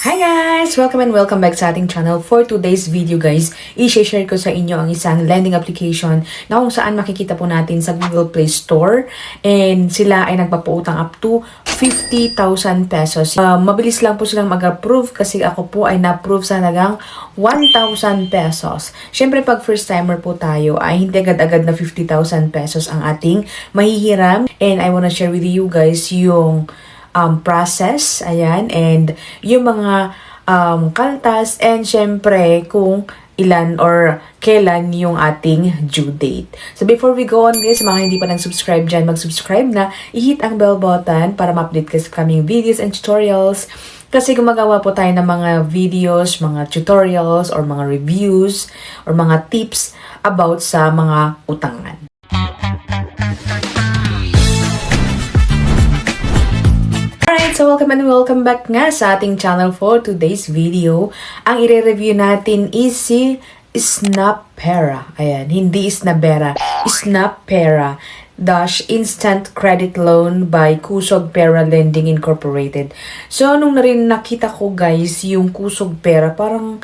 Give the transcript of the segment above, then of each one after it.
Hi guys! Welcome and welcome back sa ating channel. For today's video guys, i-share ko sa inyo ang isang lending application na kung saan makikita po natin sa Google Play Store and sila ay nagpapautang up to 50,000 pesos. Mabilis lang po silang mag-approve kasi ako po ay na-approve sa halagang 1,000 pesos. Syempre pag first timer po tayo ay hindi agad-agad na 50,000 pesos ang ating mahihiram, and I wanna share with you guys yung process, ayan, and yung mga kaltas, and syempre kung ilan or kailan yung ating due date. So before we go on guys, mga hindi pa nag-subscribe dyan, mag-subscribe na, i-hit ang bell button para ma-update kayo sa kaming videos and tutorials. Kasi gumagawa po tayo ng mga videos, mga tutorials, or mga reviews, or mga tips about sa mga utangan. Alright, so welcome back nga sa ating channel for today's video. Ang i-review natin is si Snapera. Ayan, hindi Snapera, Snapera dash Instant Credit Loan by Kusog Pera Lending Incorporated. So, nung nakita ko guys, yung Kusog Pera, parang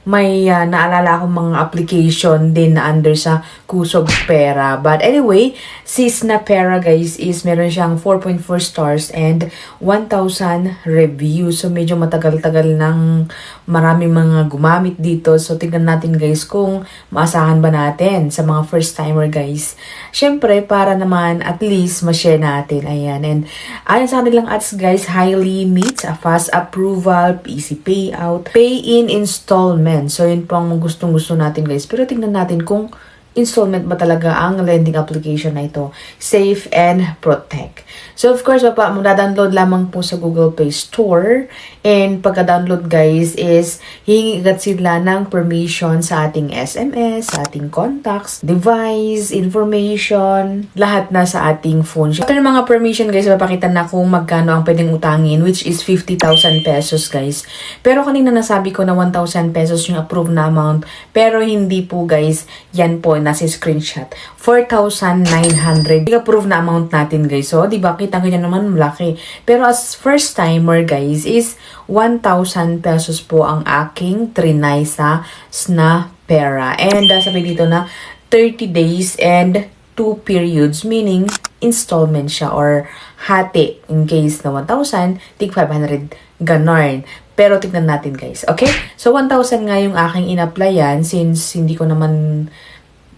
may naalala akong mga application din na under sa Kusog Pera. But anyway, si Snapera guys is meron siyang 4.4 stars and 1,000 reviews. So medyo matagal-tagal nang maraming mga gumamit dito. So tingnan natin guys kung maasahan ba natin sa mga first timer guys. Syempre para naman at least ma-share natin. Ayan. And ayon sa kanilang ads guys, highly meets a fast approval, easy payout, pay in installment. So, yun po ang gustong-gusto natin guys. Pero tingnan natin kung installment ba talaga ang lending application na ito. Safe and protect. So, of course, download lamang po sa Google Play Store. And pagka-download guys is hihingi agad sila ng permission sa ating SMS, sa ating contacts, device, information, lahat na sa ating phone. After ng mga permission guys, mapakita na kung magkano ang pwedeng utangin, which is 50,000 pesos guys. Pero kanina nasabi ko na 1,000 pesos yung approved na amount. Pero hindi po guys, yan po nasa screenshot. 4,900 approve na amount natin guys. So, di ba kita ganyan naman malaki. Pero as first timer guys is 1,000 pesos po ang aking trinay sa Snapera. And sabi dito na 30 days and 2 periods, meaning installment siya or hati. In case na 1,000, tig 500 ganon. Pero tignan natin guys. Okay? So 1,000 nga yung aking in-applyan since hindi ko naman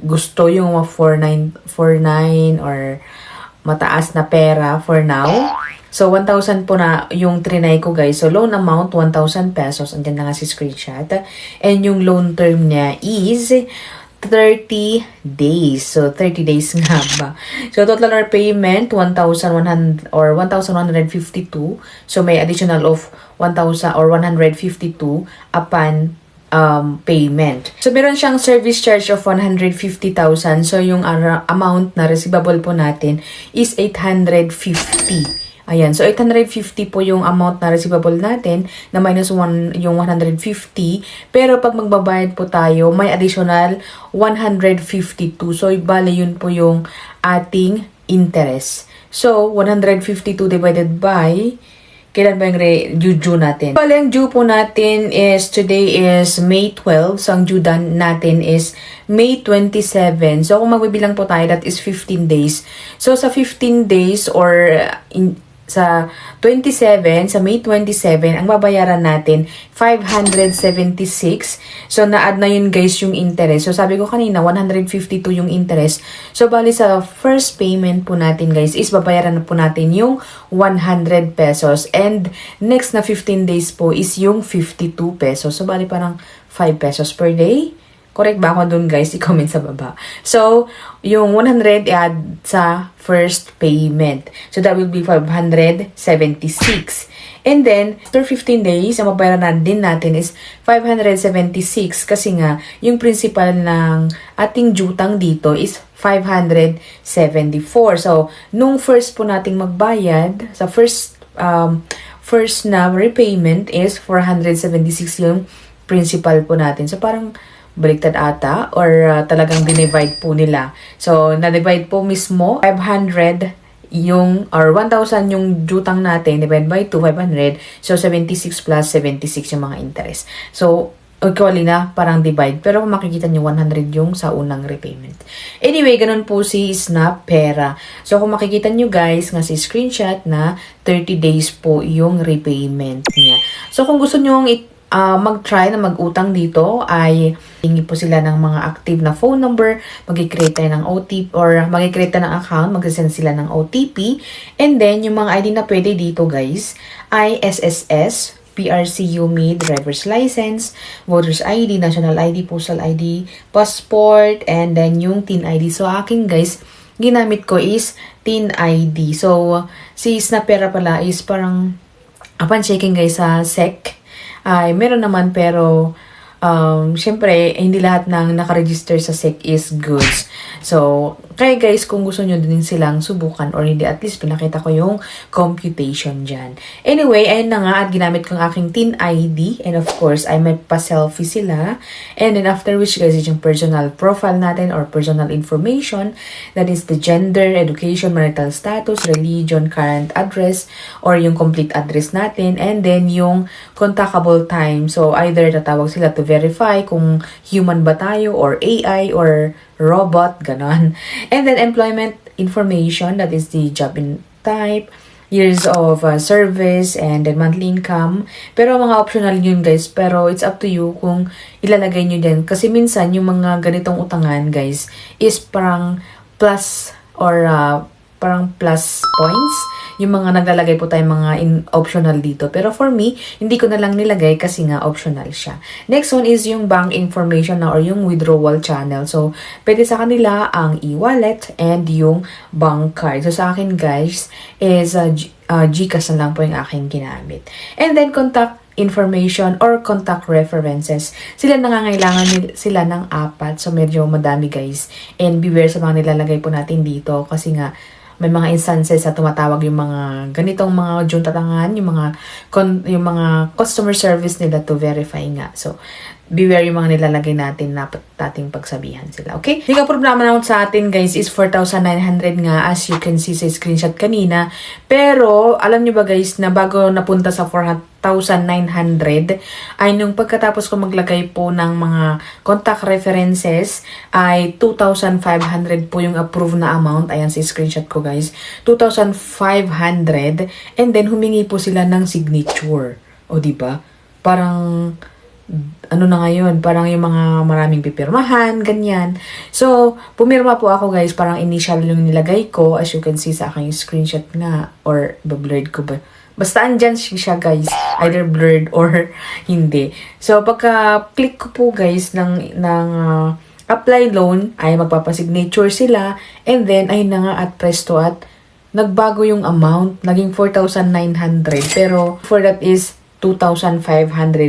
gusto yung 4,949 or mataas na pera for now. So, 1,000 po na yung trinay ko guys. So, loan amount, 1,000 pesos. Andyan na nga si screenshot. And yung loan term niya is 30 days. So, 30 days nga ba. So, total repayment, 1,100 or 1,152. So, may additional of 1,000 or 152 upon payment. So, meron siyang service charge of 150,000. So, yung amount na receivable po natin is 850. Ayan. So, 850 po yung amount na receivable natin na minus 1 yung 150. Pero, pag magbabayad po tayo, may additional 152. So, bale yun po yung ating interest. So, 152 divided by kailan ba yung due natin? Bale, ang due po natin is, today is May 12. So, ang due natin is May 27. So, kung magbibilang po tayo, that is 15 days. So, sa 15 days or sa 27, sa May 27, ang babayaran natin, 576. So, na-add na yun guys yung interest. So, sabi ko kanina, 152 yung interest. So, bali sa first payment po natin guys, is babayaran na po natin yung 100 pesos. And next na 15 days po is yung 52 pesos. So, bali parang 5 pesos per day. Correct ba ako dun guys? I-comment sa baba. So, yung 100 i-add sa first payment. So, that will be 576. And then, after 15 days, ang mabayaran na din natin is 576 kasi nga, yung principal ng ating jutang dito is 574. So, nung first po nating magbayad, sa first na repayment is 476 yung principal po natin. So, parang baliktad ata or talagang dinivide po nila. So, na-divide po mismo 500 yung, or 1,000 yung jutang natin, divided by 2, 500. So, 76 plus 76 yung mga interest. So, actually na, parang divide. Pero kung makikita nyo, 100 yung sa unang repayment. Anyway, ganun po si Snap Pera. So, kung makikita nyo guys, nga si screenshot na 30 days po yung repayment niya. So, kung gusto nyo mag-try na mag-utang dito, ay hingi po sila ng mga active na phone number, mag-create tayo ng OTP, or mag-create tayo ng account, mag-send sila ng OTP, and then, yung mga ID na pwede dito guys, ay SSS, PRC, UMID, driver's license, voter's ID, national ID, postal ID, passport, and then yung TIN ID. So, akin guys, ginamit ko is TIN ID. So, si Snap Pera pala is parang, upon checking guys sa SEC, ay meron naman pero syempre hindi lahat ng nakaregister sa SEC is goods. So, kaya guys, kung gusto nyo din silang subukan or hindi, at least pinakita ko yung computation dyan. Anyway, ayun na nga at ginamit ko ang aking TIN ID, and of course, ay may pa-selfie sila. And then after which guys, yung personal profile natin or personal information, that is the gender, education, marital status, religion, current address, or yung complete address natin, and then yung contactable time. So, either tatawag sila to verify kung human ba tayo or AI or robot, ganon. And then employment information, that is the job in type, years of service, and then monthly income. Pero mga optional yun guys, pero it's up to you kung ilalagay nyo din. Kasi minsan yung mga ganitong utangan guys is parang plus or parang plus points. Yung mga naglalagay po tayo mga optional dito. Pero for me, hindi ko na lang nilagay kasi nga optional siya. Next one is yung bank information na or yung withdrawal channel. So, pwede sa kanila ang e-wallet and yung bank card. So, sa akin guys, is GCash na lang po yung aking ginamit. And then, contact information or contact references. Sila nangangailangan sila ng 4. So, medyo madami guys. And beware sa mga nilalagay po natin dito kasi nga, may mga instances na tumatawag yung mga ganitong mga juntatangan, yung mga customer service nila to verify nga. So, beware yung mga nilalagay natin na dating pagsabihan sila. Okay? Hindi ka problema naman sa atin guys is 4,900 nga as you can see sa screenshot kanina. Pero, alam nyo ba guys na bago napunta sa 4,900 ay nung pagkatapos ko maglagay po ng mga contact references ay 2,500 po yung approved na amount. Ayan si screenshot ko guys. 2,500 and then humingi po sila ng signature. O diba? Parang ano na ngayon, parang yung mga maraming pipirmahan, ganyan. So, pumirma po ako guys, parang initial yung nilagay ko, as you can see sa aking screenshot nga, or blurred ko ba? Basta andyan siya guys, either blurred or hindi. So, pagka-click ko po guys ng apply loan, ay magpapasignature sila, and then, ay na nga at presto at nagbago yung amount, naging 4,900, pero for that is 2,500.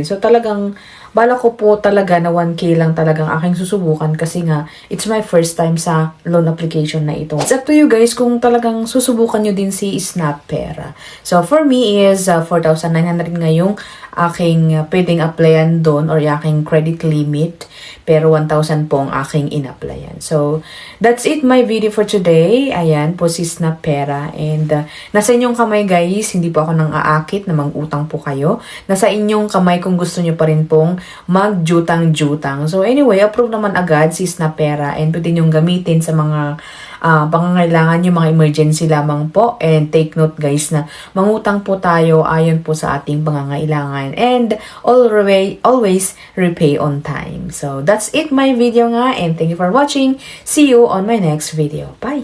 So, talagang, bala ko po talaga na 1K lang talagang aking susubukan kasi nga, it's my first time sa loan application na ito. It's up to you guys kung talagang susubukan nyo din si Snap Pera. So, for me is 4,900 ngayong aking pwedeng applyan doon or aking credit limit. Pero 1,000 po ang aking in-applyan. So, that's it my video for today. Ayan po si Snap Pera. And nasa inyong kamay guys, hindi po ako nang aakit na mang-utang po kayo. Nasa inyong kamay kung gusto nyo pa rin pong mag-jutang-jutang. So anyway, approve naman agad si Snap Pera and pwede nyong gamitin sa mga pangangailangan yung mga emergency lamang po. And take note guys na mangutang po tayo ayon po sa ating pangangailangan. And always repay on time. So that's it my video nga and thank you for watching. See you on my next video. Bye!